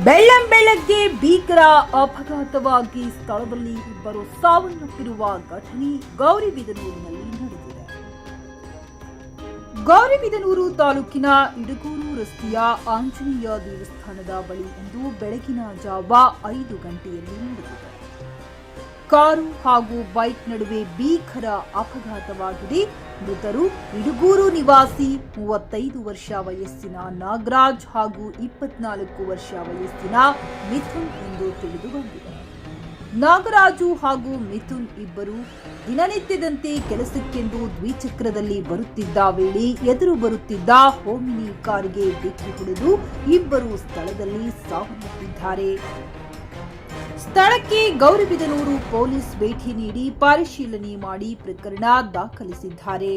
ಬೆಳ್ಳಂಬೆಳಗ್ಗೆ ಭೀಕರ ಅಪಘಾತವಾಗಿ ಸ್ಥಳದಲ್ಲಿ ಇಬ್ಬರು ಸಾವನ್ನಪ್ಪಿರುವ ಘಟನೆ ಗೌರಿಬಿದನೂರಿನಲ್ಲಿ ನಡೆದಿದೆ. ಗೌರಿಬಿದನೂರು ತಾಲೂಕಿನ ಇಡಗೂರು ರಸ್ತೆಯ ಆಂಜನೇಯ ದೇವಸ್ಥಾನದ ಬಳಿ ಇಂದು ಬೆಳಗಿನ ಜಾವ 5 ಗಂಟೆಯಲ್ಲಿ ನಡೆದಿದೆ. ಕಾರು ಹಾಗೂ ಬೈಕ್ ನಡುವೆ ಭೀಕರ ಅಪಘಾತವಾಗಿದೆ. ಮೃತರು ಇಡಗೂರು ನಿವಾಸಿ 35 ವರ್ಷ ವಯಸ್ಸಿನ ನಾಗರಾಜ್ ಹಾಗೂ 24 ವರ್ಷ ವಯಸ್ಸಿನ ಮಿಥುನ್ ಎಂದು ತಿಳಿದು ಬಂದಿದೆ. ನಾಗರಾಜು ಹಾಗೂ ಮಿಥುನ್ ಇಬ್ಬರು ದಿನನಿತ್ಯದಂತೆ ಕೆಲಸಕ್ಕೆಂದು ದ್ವಿಚಕ್ರದಲ್ಲಿ ಬರುತ್ತಿದ್ದ ವೇಳೆ ಎದುರು ಬರುತ್ತಿದ್ದ ಹೋಮಿನಿ ಕಾರಿಗೆ ಡಿಕ್ಕಿ ಹೊಡೆದು ಇಬ್ಬರು ಸ್ಥಳದಲ್ಲಿ ಸಾವನ್ನಪ್ಪಿದ್ದಾರೆ. ಸ್ಥಳಕ್ಕೆ ಗೌರಿಬಿದನೂರು ಪೊಲೀಸ್ ಭೇಟಿ ನೀಡಿ ಪರಿಶೀಲನೆ ಮಾಡಿ ಪ್ರಕರಣ ದಾಖಲಿಸಿದ್ದಾರೆ.